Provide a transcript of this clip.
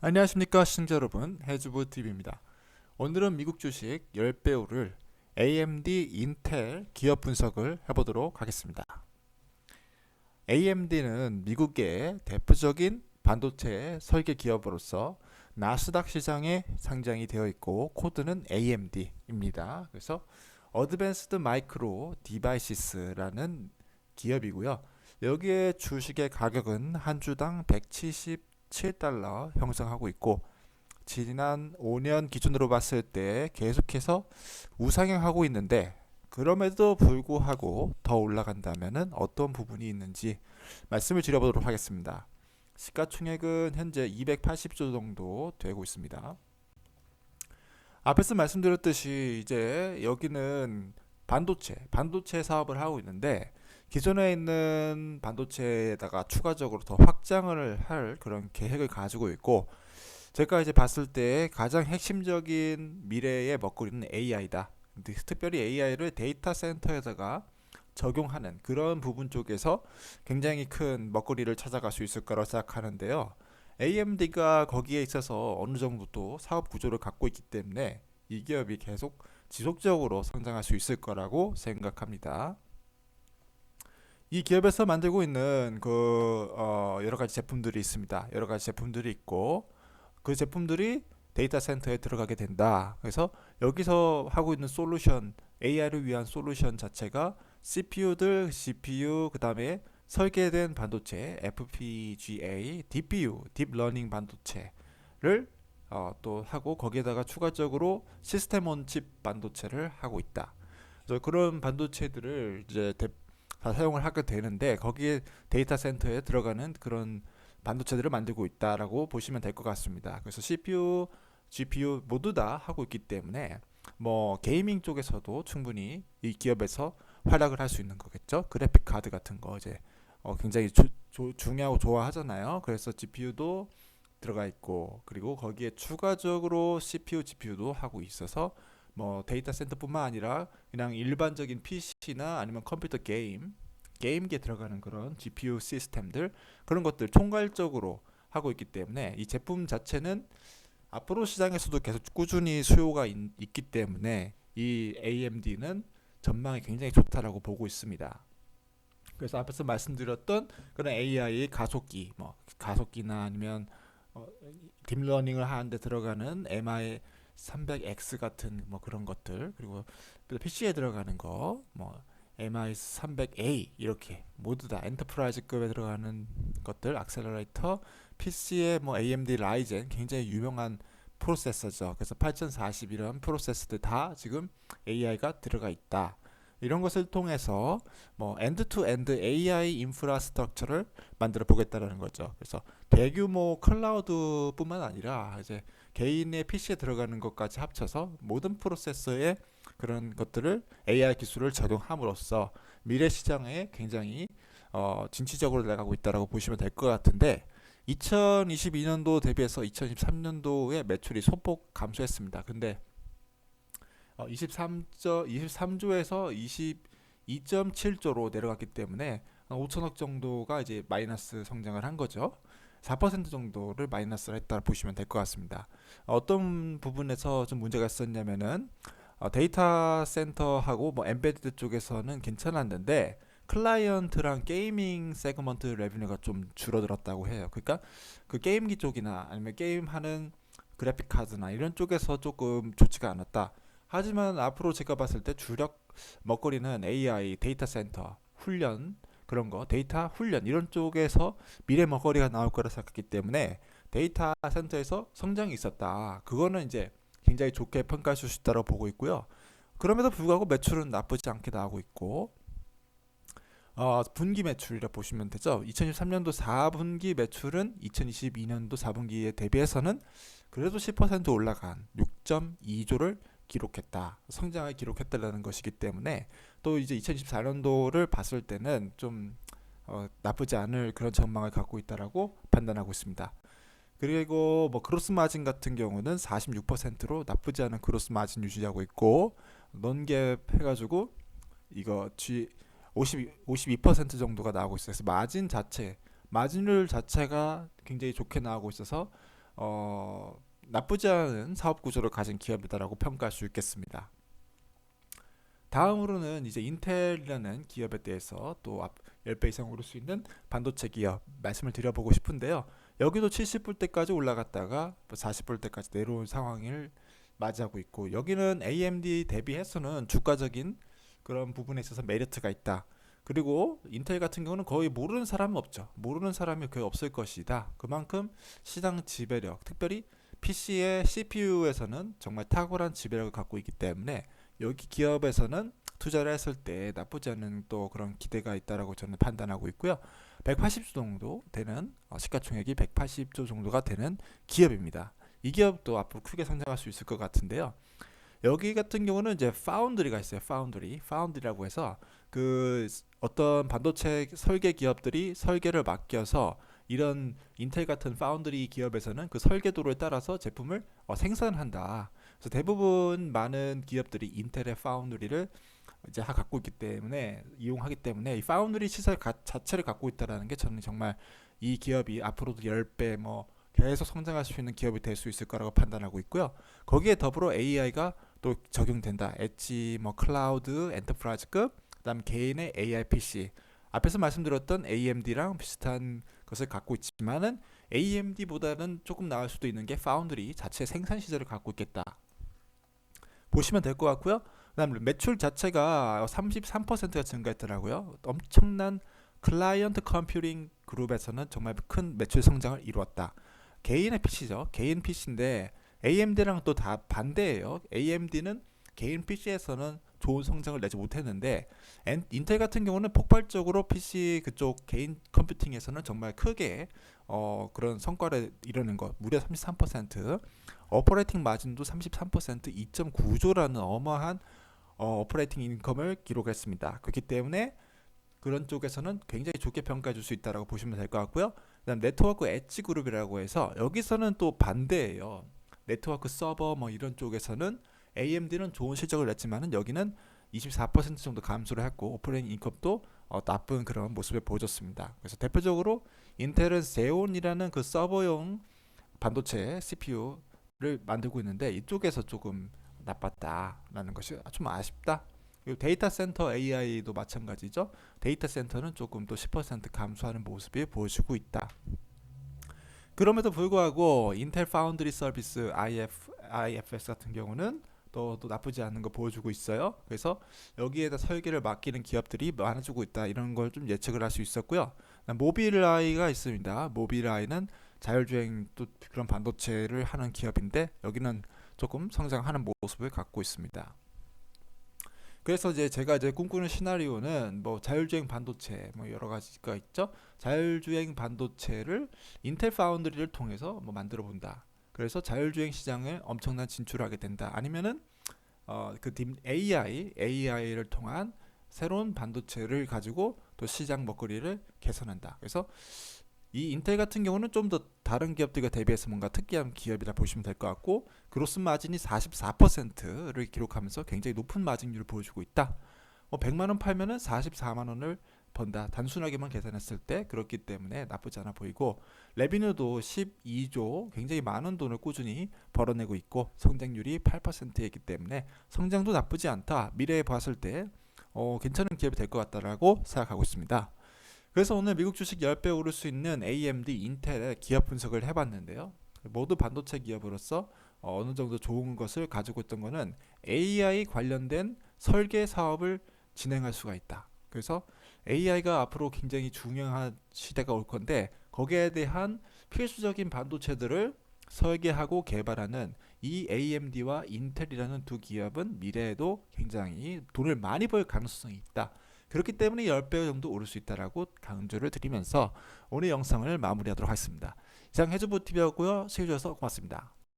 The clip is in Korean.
안녕하십니까 시청자 여러분, 해주부TV입니다. 오늘은 미국 주식 10배 오를 AMD, 인텔 기업 분석을 해보도록 하겠습니다. AMD는 미국의 대표적인 반도체 설계 기업으로서 나스닥 시장에 상장이 되어 있고 코드는 AMD입니다. 그래서 어드밴스드 마이크로 디바이시스라는 기업이고요. 여기에 주식의 가격은 한 주당 177달러 형성하고 있고 지난 5년 기준으로 봤을 때 계속해서 우상향하고 있는데 그럼에도 불구하고 더 올라간다면 어떤 부분이 있는지 말씀을 드려보도록 하겠습니다. 시가총액은 현재 280조 정도 되고 있습니다. 앞에서 말씀드렸듯이 이제 여기는 반도체 사업을 하고 있는데 기존에 있는 반도체에다가 추가적으로 더 확장을 할 그런 계획을 가지고 있고 제가 이제 봤을 때 가장 핵심적인 미래의 먹거리는 AI다. 특별히 AI를 데이터 센터에다가 적용하는 그런 부분 쪽에서 굉장히 큰 먹거리를 찾아갈 수 있을 거라고 생각하는데요. AMD가 거기에 있어서 어느 정도 또 사업 구조를 갖고 있기 때문에 이 기업이 계속 지속적으로 성장할 수 있을 거라고 생각합니다. 이 기업에서 만들고 있는 여러 가지 제품들이 있습니다. 여러 가지 제품들이 있고 그 제품들이 데이터 센터에 들어가게 된다. 그래서 여기서 하고 있는 솔루션, AI를 위한 솔루션 자체가 CPU들, GPU, 그 다음에 설계된 반도체, FPGA, DPU, 딥러닝 반도체를 또 하고 거기에다가 추가적으로 시스템 온 칩 반도체를 하고 있다. 그래서 그런 반도체들을 이제 다 사용을 하게 되는데 거기에 데이터 센터에 들어가는 그런 반도체들을 만들고 있다라고 보시면 될 것 같습니다. 그래서 CPU, GPU 모두 다 하고 있기 때문에 뭐 게이밍 쪽에서도 충분히 이 기업에서 활약을 할 수 있는 거겠죠. 그래픽 카드 같은 거 이제 굉장히 중요하고 좋아하잖아요. 그래서 GPU도 들어가 있고 그리고 거기에 추가적으로 CPU, GPU도 하고 있어서 뭐 데이터 센터뿐만 아니라 그냥 일반적인 PC나 아니면 컴퓨터 게임기에 들어가는 그런 GPU 시스템들 그런 것들 총괄적으로 하고 있기 때문에 이 제품 자체는 앞으로 시장에서도 계속 꾸준히 수요가 있기 때문에 이 AMD는 전망이 굉장히 좋다라고 보고 있습니다. 그래서 앞에서 말씀드렸던 그런 AI 가속기, 뭐 가속기나 아니면 어, 딥러닝을 하는데 들어가는 MI 300X 같은 뭐 그런 것들 그리고 PC에 들어가는 거, 뭐 MI 300A 이렇게 모두 다 엔터프라이즈급에 들어가는 것들, 액셀러레이터, PC에 뭐 AMD 라이젠 굉장히 유명한 프로세서죠. 그래서 8040 이런 프로세서들 다 지금 AI가 들어가 있다. 이런 것을 통해서 뭐 엔드 투 엔드 AI 인프라스트럭처를 만들어 보겠다라는 거죠. 그래서 대규모 클라우드뿐만 아니라 이제 개인의 PC에 들어가는 것까지 합쳐서 모든 프로세서에 그런 것들을 AI 기술을 적용함으로써 미래 시장에 굉장히 진취적으로 나가고 있다라고 보시면 될 것 같은데 2022년도 대비해서 2023년도에 매출이 소폭 감소했습니다. 근데 23조에서 22.7조로 내려갔기 때문에 5천억 정도가 이제 마이너스 성장을 한 거죠. 4% 정도를 마이너스를 했다 보시면 될 것 같습니다. 어떤 부분에서 좀 문제가 있었냐면은 데이터 센터하고 뭐 엠베디드 쪽에서는 괜찮았는데 클라이언트랑 게이밍 세그먼트 레비뉴가 좀 줄어들었다고 해요. 그러니까 그 게임기 쪽이나 아니면 게임하는 그래픽 카드나 이런 쪽에서 조금 좋지가 않았다. 하지만 앞으로 제가 봤을 때 주력 먹거리는 AI, 데이터 센터, 훈련 그런 거, 데이터 훈련 이런 쪽에서 미래 먹거리가 나올 거라 생각했기 때문에 데이터 센터에서 성장이 있었다. 그거는 이제 굉장히 좋게 평가할 수 있다고 보고 있고요. 그럼에도 불구하고 매출은 나쁘지 않게 나오고 있고 분기 매출이라 보시면 되죠. 2023년도 4분기 매출은 2022년도 4분기에 대비해서는 그래도 10% 올라간 6.2조를 기록했다. 성장을 기록했다라는 것이기 때문에 또 이제 2024년도를 봤을 때는 좀 나쁘지 않을 그런 전망을 갖고 있다라고 판단하고 있습니다. 그리고 뭐 그로스 마진 같은 경우는 46%로 나쁘지 않은 그로스 마진 유지하고 있고 non-GAAP 해가지고 이거 52% 정도가 나오고 있어요. 그래서 마진율 자체가 굉장히 좋게 나오고 있어서 나쁘지 않은 사업 구조를 가진 기업이다라고 평가할 수 있겠습니다. 다음으로는 이제 인텔이라는 기업에 대해서 또 10배 이상 오를 수 있는 반도체 기업 말씀을 드려보고 싶은데요. 여기도 70불대까지 올라갔다가 40불대까지 내려온 상황을 맞이하고 있고, 여기는 AMD 대비해서는 주가적인 그런 부분에 있어서 메리트가 있다. 그리고 인텔 같은 경우는 거의 모르는 사람은 없죠. 모르는 사람이 거의 없을 것이다. 그만큼 시장 지배력, 특별히 PC의 CPU에서는 정말 탁월한 지배력을 갖고 있기 때문에 여기 기업에서는 투자를 했을 때 나쁘지 않은 또 그런 기대가 있다라고 저는 판단하고 있고요. 180조 정도 되는 시가총액이 180조 정도가 되는 기업입니다. 이 기업도 앞으로 크게 성장할 수 있을 것 같은데요. 여기 같은 경우는 이제 파운드리가 있어요. 파운드리라고 해서 그 어떤 반도체 설계 기업들이 설계를 맡겨서 이런 인텔 같은 파운드리 기업에서는 그 설계도를 따라서 제품을 생산한다. 그래서 대부분 많은 기업들이 인텔의 파운드리를 이제 갖고 있기 때문에 이용하기 때문에 이 파운드리 시설 자체를 갖고 있다라는 게 저는 정말 이 기업이 앞으로도 10배 뭐 계속 성장할 수 있는 기업이 될 수 있을 거라고 판단하고 있고요. 거기에 더불어 AI가 또 적용된다. 엣지, 뭐 클라우드, 엔터프라이즈급, 그다음 개인의 AI PC. 앞에서 말씀드렸던 AMD랑 비슷한 것을 갖고 있지만은 AMD보다는 조금 나을 수도 있는 게 파운드리 자체 생산 시설을 갖고 있겠다. 보시면 될 것 같고요. 그다음 매출 자체가 33%가 증가했더라고요. 엄청난 클라이언트 컴퓨팅 그룹에서는 정말 큰 매출 성장을 이루었다. 개인의 PC죠. 개인 PC인데 AMD랑 또 다 반대예요. AMD는 개인 PC에서는 좋은 성장을 내지 못했는데 인텔 같은 경우는 폭발적으로 PC 그쪽 개인 컴퓨팅에서는 정말 크게 그런 성과를 이루는 것, 무려 33%, 오퍼레이팅 마진도 33%, 2.9조라는 어마어마한 오퍼레이팅 인컴을 기록했습니다. 그렇기 때문에 그런 쪽에서는 굉장히 좋게 평가해 줄 수 있다고 보시면 될 것 같고요. 그다음 네트워크 엣지 그룹이라고 해서 여기서는 또 반대예요. 네트워크 서버 뭐 이런 쪽에서는 AMD는 좋은 실적을 냈지만은 여기는 24% 정도 감소를 했고 오퍼레이팅 인컴도 나쁜 그런 모습을 보여줬습니다. 그래서 대표적으로 인텔은 세온이라는 그 서버용 반도체 CPU를 만들고 있는데 이쪽에서 조금 나빴다라는 것이 좀 아쉽다. 그리고 데이터 센터 AI도 마찬가지죠. 데이터 센터는 조금 또 10% 감소하는 모습이 보여지고 있다. 그럼에도 불구하고 인텔 파운드리 서비스 IFS 같은 경우는 또 나쁘지 않은 거 보여주고 있어요. 그래서 여기에다 설계를 맡기는 기업들이 많아지고 있다. 이런 걸 좀 예측을 할 수 있었고요. 모빌아이가 있습니다. 모빌아이는 자율주행 또 그런 반도체를 하는 기업인데 여기는 조금 성장하는 모습을 갖고 있습니다. 그래서 이제 제가 이제 꿈꾸는 시나리오는 뭐 자율주행 반도체 뭐 여러 가지가 있죠. 자율주행 반도체를 인텔 파운드리를 통해서 뭐 만들어 본다. 그래서 자율주행 시장에 엄청난 진출을 하게 된다. 아니면은 AI를 통한 새로운 반도체를 가지고 또 시장 먹거리를 개선한다. 그래서 이 인텔 같은 경우는 좀 더 다른 기업들과 대비해서 뭔가 특이한 기업이라 보시면 될 것 같고 그로스 마진이 44%를 기록하면서 굉장히 높은 마진율을 보여주고 있다. 100만 원 팔면은 44만 원을 번다. 단순하게만 계산했을 때 그렇기 때문에 나쁘지 않아 보이고 레비뉴도 12조 굉장히 많은 돈을 꾸준히 벌어내고 있고 성장률이 8%이기 때문에 성장도 나쁘지 않다. 미래에 봤을 때 괜찮은 기업이 될 것 같다라고 생각하고 있습니다. 그래서 오늘 미국 주식 10배 오를 수 있는 AMD, 인텔의 기업 분석을 해봤는데요. 모두 반도체 기업으로서 어느 정도 좋은 것을 가지고 있던 거는 AI 관련된 설계 사업을 진행할 수가 있다. 그래서 AI가 앞으로 굉장히 중요한 시대가 올 건데 거기에 대한 필수적인 반도체들을 설계하고 개발하는 이 AMD와 인텔이라는 두 기업은 미래에도 굉장히 돈을 많이 벌 가능성이 있다. 그렇기 때문에 10배 정도 오를 수 있다라고 강조를 드리면서 오늘 영상을 마무리하도록 하겠습니다. 이상 해주부TV였고요. 시청해주셔서 고맙습니다.